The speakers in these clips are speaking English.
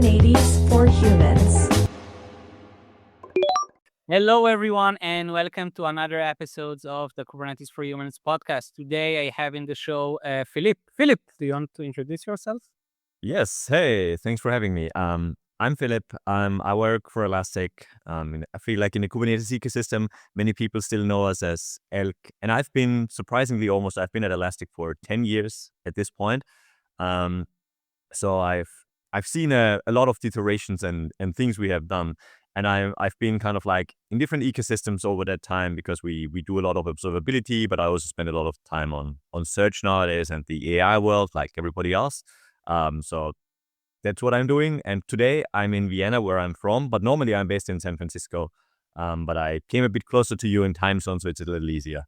Kubernetes for Humans. Hello, everyone, and welcome to another episode of the Kubernetes for Humans podcast. Today, I have in the show Philipp. Philipp, do you want to introduce yourself? Yes. Hey, thanks for having me. I'm Philip. I work for Elastic. I feel like in the Kubernetes ecosystem, many people still know us as ELK. And I've been I've been at Elastic for 10 years at this point. Um, so I've seen a lot of the iterations and things we have done. And I've been kind of like in different ecosystems over that time because we do a lot of observability, but I also spend a lot of time on search nowadays and the AI world like everybody else. So that's what I'm doing. And today I'm in Vienna, where I'm from, but normally I'm based in San Francisco. But I came a bit closer to you in time zone, so it's a little easier.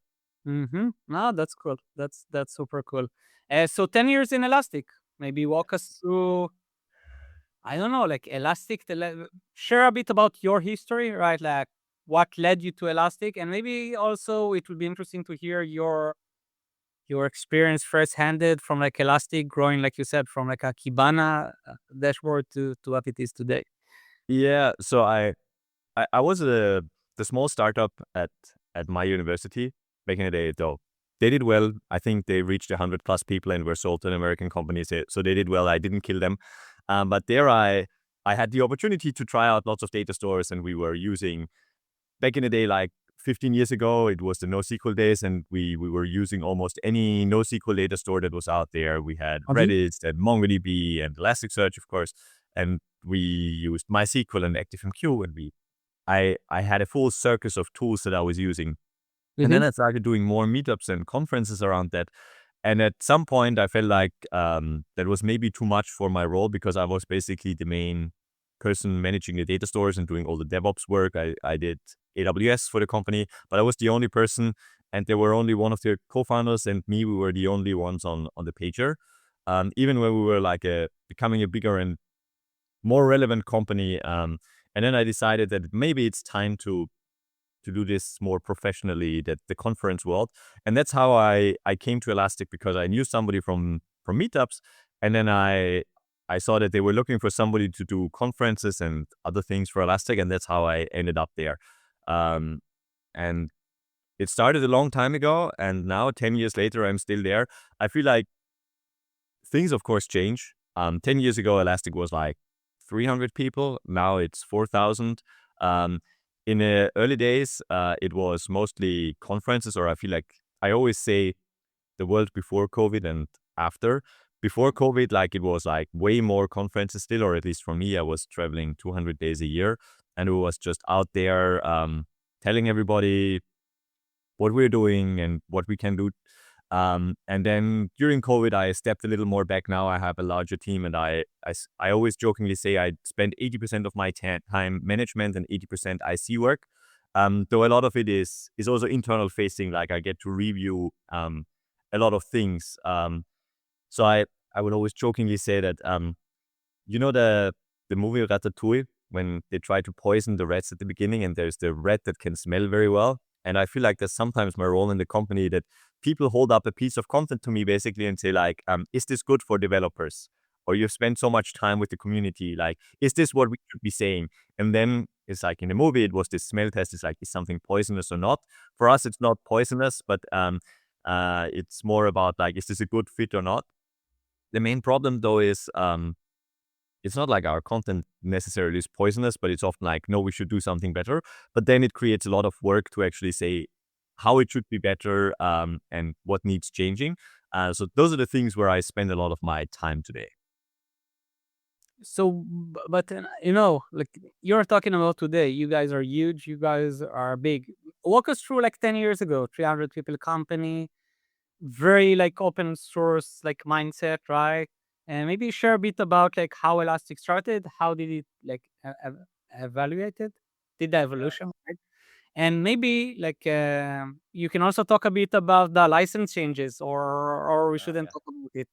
Mm-hmm. No, that's cool. That's super cool. So 10 years in Elastic. Maybe walk us through, I don't know, like Elastic. Share a bit about your history, right? Like what led you to Elastic, and maybe also it would be interesting to hear your experience first-handed from like Elastic growing, like you said, from like a Kibana dashboard to what it is today. Yeah. So I was the small startup at my university back in the day. Though they did well. I think they reached 100 plus people and were sold to an American company. So they did well. I didn't kill them. But there I had the opportunity to try out lots of data stores, and we were using back in the day, like 15 years ago, it was the NoSQL days, and we were using almost any NoSQL data store that was out there. We had Okay. Redis and MongoDB and Elasticsearch, of course, and we used MySQL and ActiveMQ, and I had a full circus of tools that I was using. And Mm-hmm. then I started doing more meetups and conferences around that. And at some point, I felt like that was maybe too much for my role because I was basically the main person managing the data stores and doing all the DevOps work. I did AWS for the company, but I was the only person, and there were only one of the co-founders and me. We were the only ones on the pager. Even when we were like becoming a bigger and more relevant company. And then I decided that maybe it's time to do this more professionally, that the conference world. And that's how I came to Elastic, because I knew somebody from meetups. And then I saw that they were looking for somebody to do conferences and other things for Elastic. And that's how I ended up there. Um, and it started a long time ago. And now 10 years later, I'm still there. I feel like things, of course, change. 10 years ago, Elastic was like 300 people. Now it's 4,000. Um, in the early days, it was mostly conferences, or I feel like I always say the world before COVID and after. Before COVID, like it was like way more conferences still, or at least for me, I was traveling 200 days a year, and it was just out there telling everybody what we're doing and what we can do. And then during COVID, I stepped a little more back. Now I have a larger team, and I always jokingly say I spend 80% of my time management and 80% IC work. Though a lot of it is also internal facing, like I get to review a lot of things. So I would always jokingly say that, you know, the movie Ratatouille, when they try to poison the rats at the beginning, and there's the rat that can smell very well. And I feel like that's sometimes my role in the company, that people hold up a piece of content to me basically and say like, is this good for developers? Or you've spent so much time with the community, like, is this what we should be saying? And then it's like in the movie, it was this smell test. It's like, is something poisonous or not? For us, it's not poisonous, but it's more about like, is this a good fit or not? The main problem though is it's not like our content necessarily is poisonous, but it's often like, no, we should do something better. But then it creates a lot of work to actually say how it should be better, and what needs changing. So those are the things where I spend a lot of my time today. So, but like you're talking about today, you guys are huge, you guys are big. Walk us through like 10 years ago, 300 people company, very like open source like mindset, right? And maybe share a bit about like how Elastic started, how did it like evaluated, did the evolution, right? And maybe like you can also talk a bit about the license changes, or we shouldn't talk about it.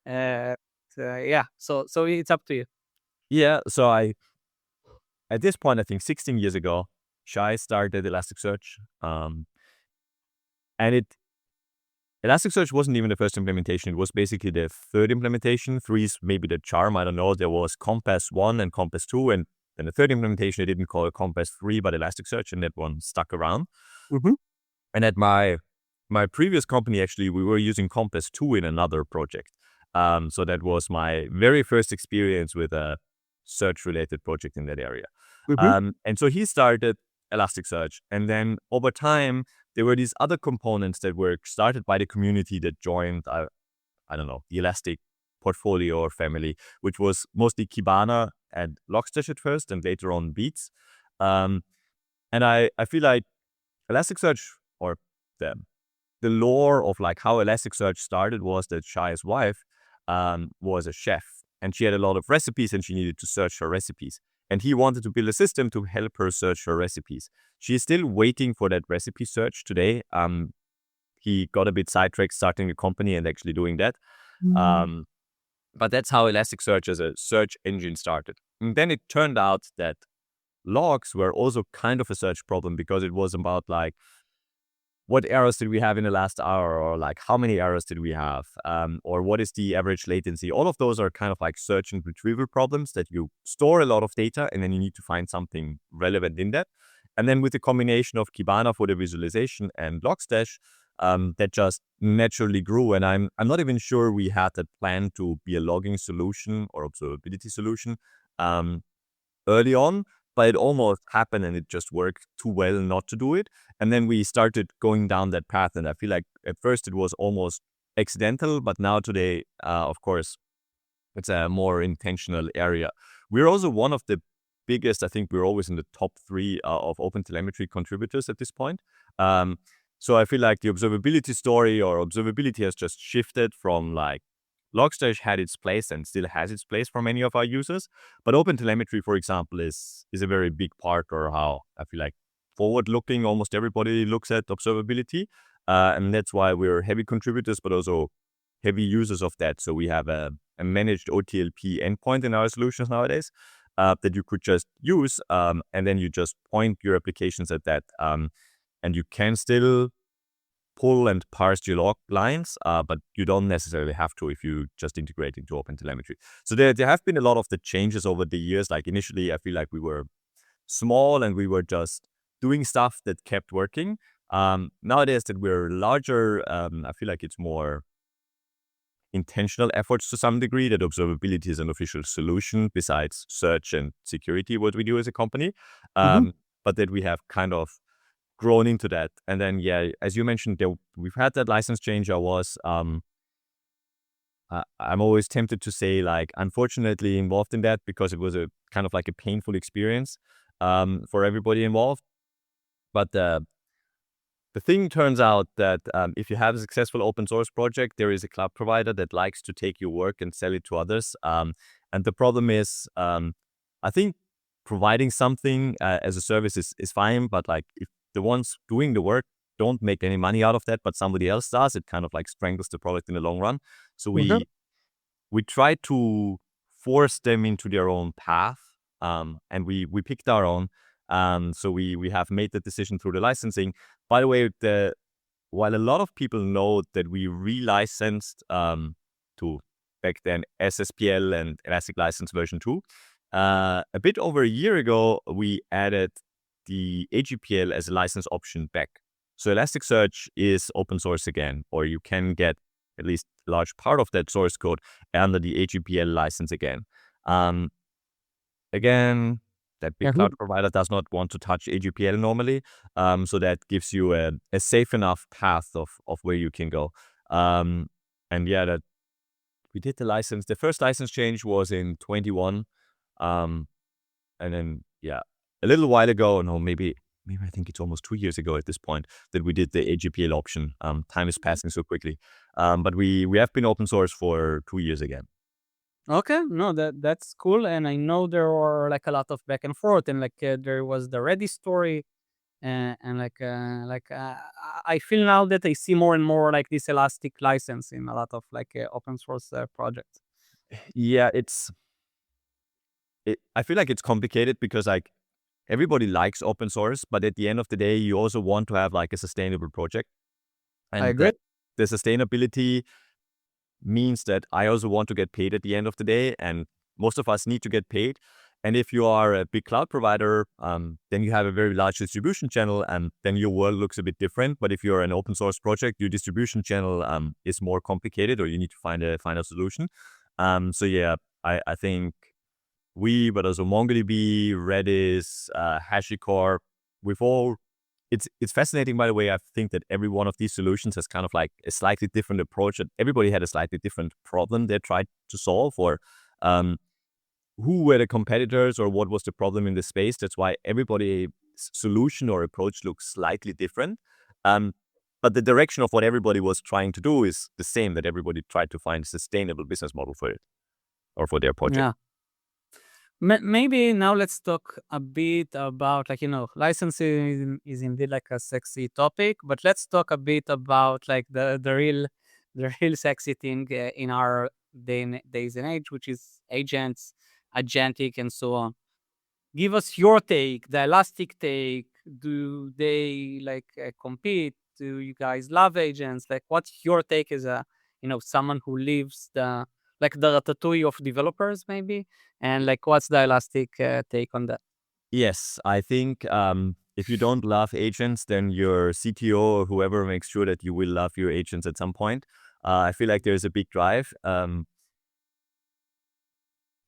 Uh, yeah, so it's up to you. Yeah. So at this point, I think 16 years ago, Shai started Elasticsearch. And Elasticsearch wasn't even the first implementation. It was basically the third implementation. 3 is maybe the charm. I don't know. There was Compass 1 and Compass 2. And then the third implementation, I didn't call it Compass 3, but Elasticsearch, and that one stuck around. Mm-hmm. And at my previous company, actually, we were using Compass 2 in another project. So that was my very first experience with a search-related project in that area. Mm-hmm. And so he started Elasticsearch. And then over time, there were these other components that were started by the community that joined, I don't know, the Elastic portfolio or family, which was mostly Kibana and Logstash at first, and later on Beats. And I feel like Elasticsearch, or the lore of like how Elasticsearch started, was that Shai's wife was a chef, and she had a lot of recipes, and she needed to search her recipes. And he wanted to build a system to help her search her recipes. She is still waiting for that recipe search today. He got a bit sidetracked starting a company and actually doing that. But that's how Elasticsearch as a search engine started. And then it turned out that logs were also kind of a search problem, because it was about like, what errors did we have in the last hour, or like how many errors did we have, or what is the average latency? All of those are kind of like search and retrieval problems that you store a lot of data and then you need to find something relevant in that. And then with the combination of Kibana for the visualization and Logstash, that just naturally grew. And I'm not even sure we had that plan to be a logging solution or observability solution early on, but it almost happened and it just worked too well not to do it. And then we started going down that path. And I feel like at first it was almost accidental, but now today, of course, it's a more intentional area. We're also one of the biggest, I think we're always in the top 3 of OpenTelemetry contributors at this point. So I feel like the observability story or observability has just shifted from like, Logstash had its place and still has its place for many of our users. But OpenTelemetry, for example, is a very big part, or how I feel like forward-looking, almost everybody looks at observability. And that's why we're heavy contributors, but also heavy users of that. So we have a managed OTLP endpoint in our solutions nowadays that you could just use. And then you just point your applications at that. And you can still pull and parse your log lines, but you don't necessarily have to if you just integrate into OpenTelemetry. So there have been a lot of the changes over the years. Like initially, I feel like we were small and we were just doing stuff that kept working. Nowadays that we're larger, I feel like it's more intentional efforts to some degree, that observability is an official solution besides search and security, what we do as a company. But that we have kind of grown into that. And then, yeah, as you mentioned, we've had that license change. I'm always tempted to say, like, unfortunately involved in that, because it was a kind of like a painful experience for everybody involved. But the thing turns out that if you have a successful open source project, there is a cloud provider that likes to take your work and sell it to others. And the problem is, I think providing something as a service is fine, but like if the ones doing the work don't make any money out of that, but somebody else does, it kind of like strangles the product in the long run. So we try to force them into their own path, and we picked our own. So we have made the decision through the licensing. By the way, while a lot of people know that we relicensed to back then SSPL and Elastic License version 2, a bit over a year ago, we added the AGPL as a license option back. So Elasticsearch is open source again, or you can get at least a large part of that source code under the AGPL license again. Again, that big cloud provider does not want to touch AGPL normally. So that gives you a safe enough path of where you can go. And yeah, that we did the license. The first license change was in 21. And then, yeah, a little while ago, no, maybe I think it's almost 2 years ago at this point, that we did the AGPL option. Time is passing so quickly. But we have been open source for 2 years again. Okay, no, that's cool. And I know there were like a lot of back and forth, and like there was the Redis story, and I feel now that I see more and more like this Elastic license in a lot of like open source projects. Yeah, I feel like it's complicated, because like everybody likes open source, but at the end of the day, you also want to have like a sustainable project. And I agree. the sustainability means that I also want to get paid at the end of the day, and most of us need to get paid. And if you are a big cloud provider, then you have a very large distribution channel, and then your world looks a bit different. But if you're an open source project, your distribution channel is more complicated, or you need to find a solution. So yeah, I think but also MongoDB, Redis, HashiCorp, we've all. It's fascinating, by the way. I think that every one of these solutions has kind of like a slightly different approach, and everybody had a slightly different problem they tried to solve, or who were the competitors, or what was the problem in the space. That's why everybody's solution or approach looks slightly different. But the direction of what everybody was trying to do is the same, that everybody tried to find a sustainable business model for it or for their project. Yeah. Maybe now let's talk a bit about, like, licensing is indeed like a sexy topic, but let's talk a bit about like the real sexy thing in our days and age, which is agents, agentic, and so on. Give us your take, the elastic take. Do they like compete? Do you guys love agents? Like, what's your take as a someone who lives the ratatouille of developers, maybe? And like, what's the elastic take on that? Yes, I think if you don't love agents, then your CTO or whoever makes sure that you will love your agents at some point. I feel like there's a big drive.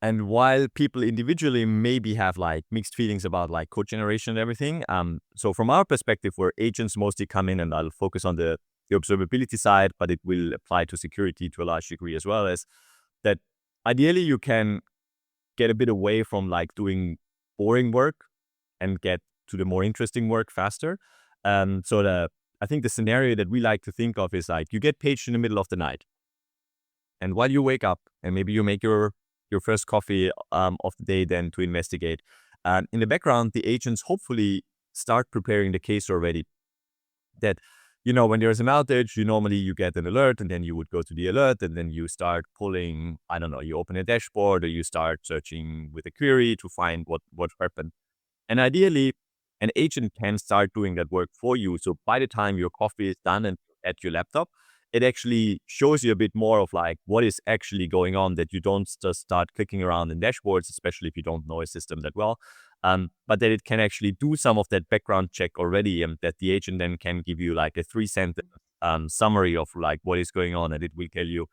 And while people individually maybe have like mixed feelings about like code generation and everything, so from our perspective, where agents mostly come in, and I'll focus on the observability side, but it will apply to security to a large degree as well, as that ideally you can get a bit away from like doing boring work and get to the more interesting work faster. So I think the scenario that we like to think of is like you get paged in the middle of the night, and while you wake up and maybe you make your first coffee of the day then to investigate, in the background the agents hopefully start preparing the case already. That when there's an outage, normally you get an alert, and then you would go to the alert, and then you start pulling, I don't know, you open a dashboard, or you start searching with a query to find what happened. And ideally, an agent can start doing that work for you. So by the time your coffee is done and at your laptop, it actually shows you a bit more of like what is actually going on, that you don't just start clicking around in dashboards, especially if you don't know a system that well. But that it can actually do some of that background check already, and that the agent then can give you like a 3-sentence summary of like what is going on, and it will tell you,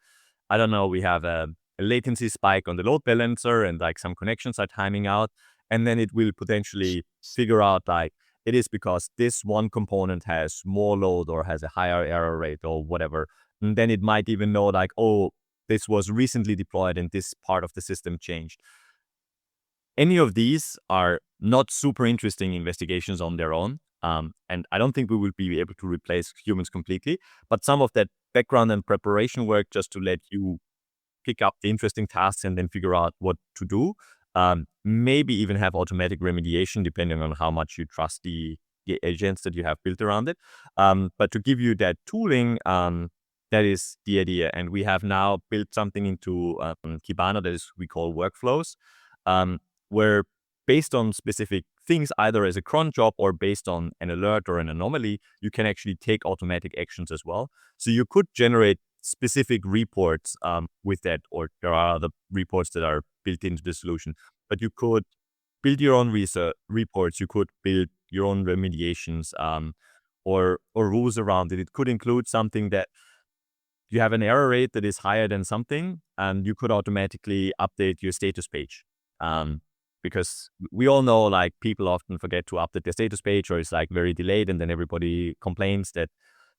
I don't know, we have a latency spike on the load balancer, and like some connections are timing out, and then it will potentially figure out like it is because this one component has more load or has a higher error rate or whatever. And then it might even know like, oh, this was recently deployed and this part of the system changed. Any of these are not super interesting investigations on their own. And I don't think we will be able to replace humans completely, but some of that background and preparation work just to let you pick up the interesting tasks and then figure out what to do. Maybe even have automatic remediation depending on how much you trust the agents that you have built around it. But to give you that tooling, that is the idea. And we have now built something into Kibana that is we call workflows, where based on specific things, either as a cron job or based on an alert or an anomaly, you can actually take automatic actions as well. So you could generate specific reports with that, or there are other reports that are built into the solution. But you could build your own reports, you could build your own remediations or rules around it. It could include something that you have an error rate that is higher than something, and you could automatically update your status page. Because we all know like people often forget to update their status page, or it's like very delayed, and then everybody complains that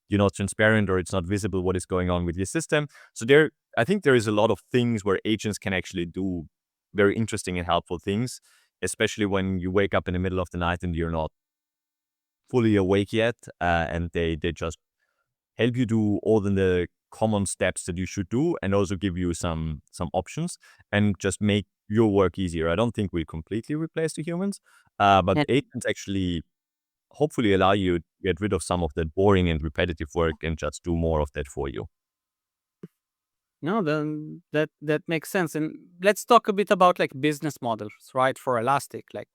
you're not transparent or it's not visible what is going on with your system. So I think there is a lot of things where agents can actually do very interesting and helpful things, especially when you wake up in the middle of the night and you're not fully awake yet, and they just help you do all the common steps that you should do, and also give you some options and just make your work easier. I don't think we'll completely replace the humans, but And agents actually hopefully allow you to get rid of some of that boring and repetitive work and just do more of that for you. no, then that makes sense. And let's talk a bit about like business models, right? For Elastic, like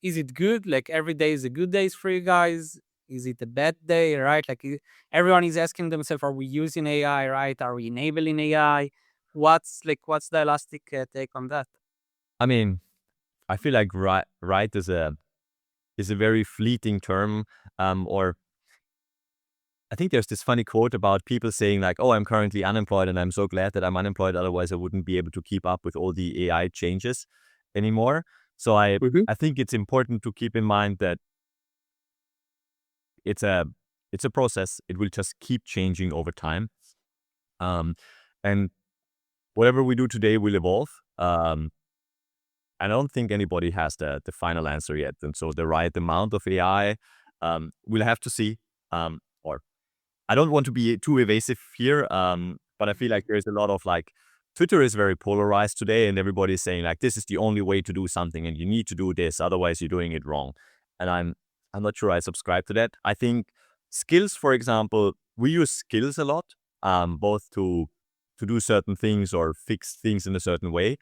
is it good? Like every day is a good days for you guys? Is it a bad day, right? Like everyone is asking themselves, are we using AI, right? Are we enabling AI? What's the Elastic take on that? I mean, I feel like right is a very fleeting term, or I think there's this funny quote about people saying like, "Oh, I'm currently unemployed, and I'm so glad that I'm unemployed. Otherwise, I wouldn't be able to keep up with all the AI changes anymore." So I think it's important to keep in mind that it's a it's a process. It will just keep changing over time, and whatever we do today will evolve. I don't think anybody has the final answer yet, and so the right amount of AI, we'll have to see. Or I don't want to be too evasive here, but I feel like there's a lot of like Twitter is very polarized today, and everybody's saying like this is the only way to do something, and you need to do this, otherwise you're doing it wrong. And I'm not sure I subscribe to that. I think skills, for example, we use skills a lot, both to do certain things or fix things in a certain way.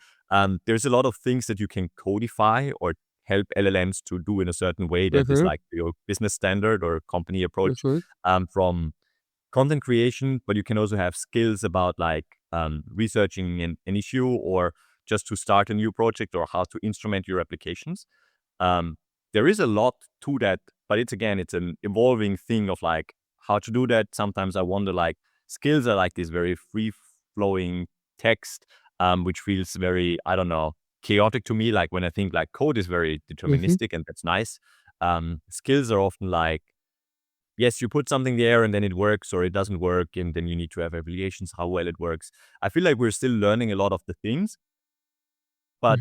There's a lot of things that you can codify or help LLMs to do in a certain way that is like your business standard or company approach, from content creation, but you can also have skills about like researching an issue or just to start a new project or how to instrument your applications. There is a lot to that, but it's an evolving thing of like how to do that. Sometimes I wonder like skills are like this very free flowing text, which feels very, I don't know, chaotic to me. Like when I think like code is very deterministic and that's nice. Skills are often like, yes, you put something there and then it works or it doesn't work. And then you need to have evaluations, how well it works. I feel like we're still learning a lot of the things. But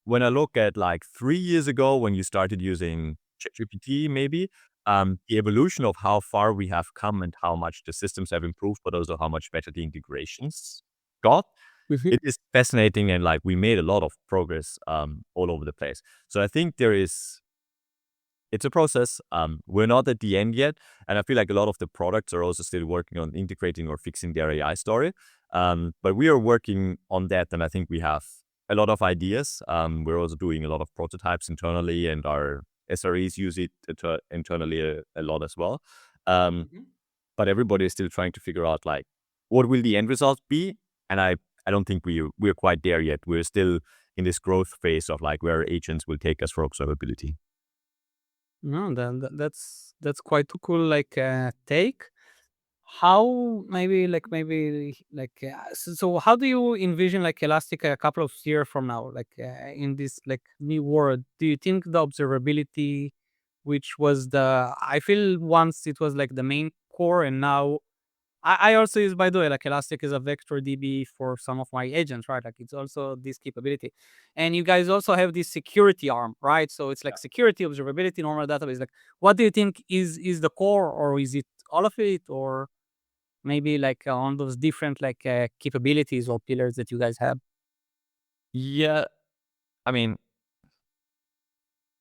when I look at like 3 years ago, when you started using ChatGPT, maybe, the evolution of how far we have come and how much the systems have improved, but also how much better the integrations got, it is fascinating. And like we made a lot of progress all over the place. So I think it's a process. We're not at the end yet. And I feel like a lot of the products are also still working on integrating or fixing their AI story. But we are working on that. And I think we have a lot of ideas. We're also doing a lot of prototypes internally, and our SREs use it internally a lot as well. But everybody is still trying to figure out like what will the end result be. And I don't think we're quite there yet. We're still in this growth phase of like where agents will take us for observability. No, that's quite a cool take. How so how do you envision like Elastic a couple of years from now, in this like new world? Do you think the observability, which was I feel once it was like the main core, and now I also use, by the way, like Elastic is a vector DB for some of my agents, right? Like it's also this capability. And you guys also have this security arm, right? So it's like security, observability, normal database. Like what do you think is the core, or is it all of it, or maybe on those different capabilities or pillars that you guys have? Yeah, I mean,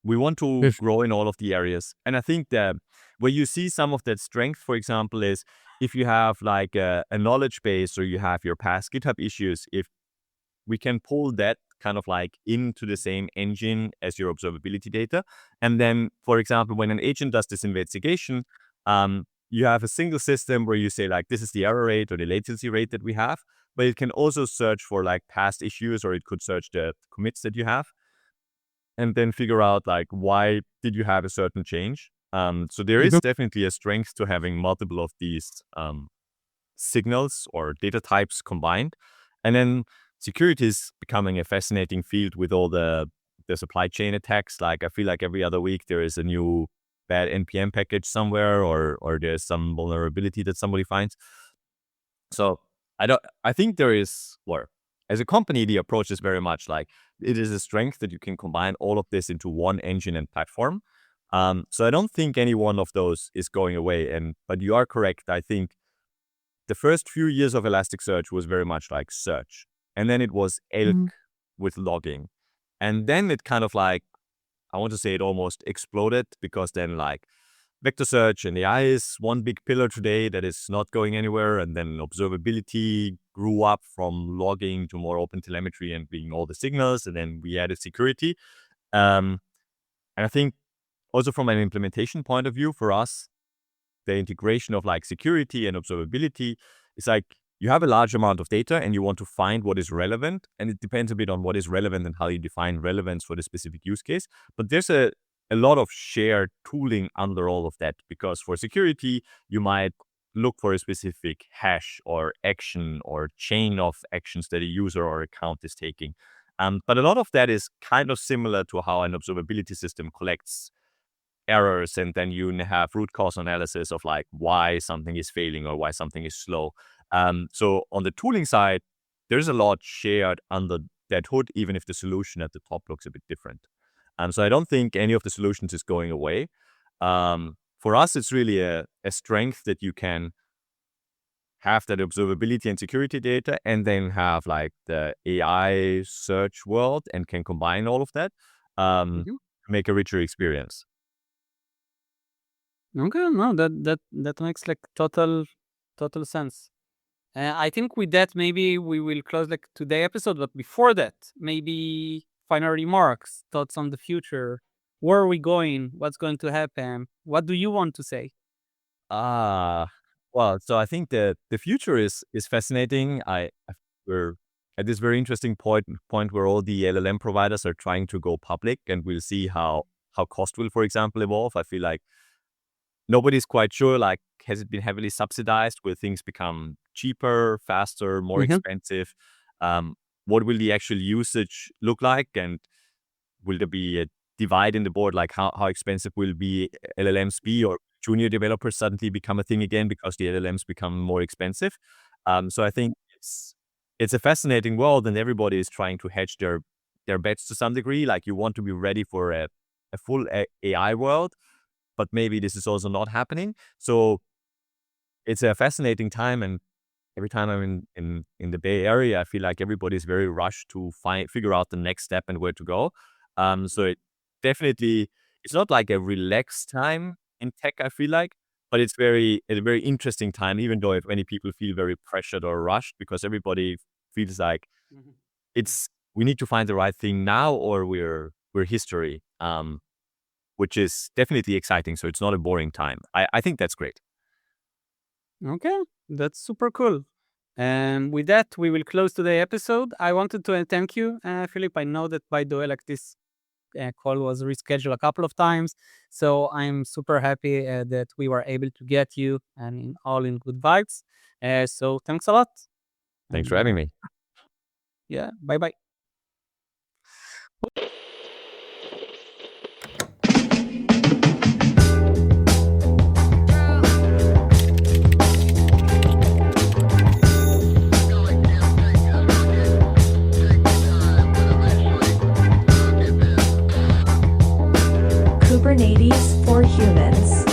we want to grow in all of the areas. And I think that where you see some of that strength, for example, is if you have like a knowledge base or you have your past GitHub issues, if we can pull that kind of like into the same engine as your observability data. And then, for example, when an agent does this investigation, you have a single system where you say like, this is the error rate or the latency rate that we have, but it can also search for like past issues, or it could search the commits that you have and then figure out like, why did you have a certain change? So there is definitely a strength to having multiple of these signals or data types combined. And then security is becoming a fascinating field with all the supply chain attacks. Like I feel like every other week there is a new bad NPM package somewhere, or there's some vulnerability that somebody finds. So I think there is, or as a company, the approach is very much like it is a strength that you can combine all of this into one engine and platform. So I don't think any one of those is going away. But you are correct. I think the first few years of Elasticsearch was very much like search. And then it was ELK with logging. And then it kind of like, I want to say it almost exploded, because then like vector search and AI is one big pillar today that is not going anywhere. And then observability grew up from logging to more open telemetry and being all the signals. And then we added security. And I think also from an implementation point of view, for us, the integration of like security and observability is like you have a large amount of data and you want to find what is relevant. And it depends a bit on what is relevant and how you define relevance for the specific use case. But there's a lot of shared tooling under all of that, because for security, you might look for a specific hash or action or chain of actions that a user or account is taking. But a lot of that is kind of similar to how an observability system collects errors, and then you have root cause analysis of like why something is failing or why something is slow. So on the tooling side, there's a lot shared under that hood, even if the solution at the top looks a bit different. So I don't think any of the solutions is going away. For us, it's really a strength that you can have that observability and security data and then have like the AI search world and can combine all of that to make a richer experience. Okay, no, that makes like total sense. I think with that, maybe we will close like today's episode. But before that, maybe final remarks, thoughts on the future. Where are we going? What's going to happen? What do you want to say? Well, so I think the future is fascinating. We're at this very interesting point where all the LLM providers are trying to go public, and we'll see how cost will, for example, evolve. I feel like nobody's quite sure, like, has it been heavily subsidized? Will things become cheaper, faster, more expensive? What will the actual usage look like? And will there be a divide in the board? Like how expensive will be LLMs be, or junior developers suddenly become a thing again because the LLMs become more expensive? So I think it's a fascinating world, and everybody is trying to hedge their bets to some degree. Like you want to be ready for a full AI world, but maybe this is also not happening. So it's a fascinating time, and every time I'm in the Bay Area, I feel like everybody's very rushed to figure out the next step and where to go. So it definitely, it's not like a relaxed time in tech, I feel like, but it's a very interesting time, even though if many people feel very pressured or rushed, because everybody feels like we need to find the right thing now, or we're history. Which is definitely exciting. So it's not a boring time. I think that's great. Okay, that's super cool. And with that, we will close today's episode. I wanted to thank you, Philipp. I know that, by the way, like this call was rescheduled a couple of times. So I'm super happy that we were able to get you and all in good vibes. So thanks a lot. Thanks for having me. Yeah, bye-bye. Kubernetes for humans.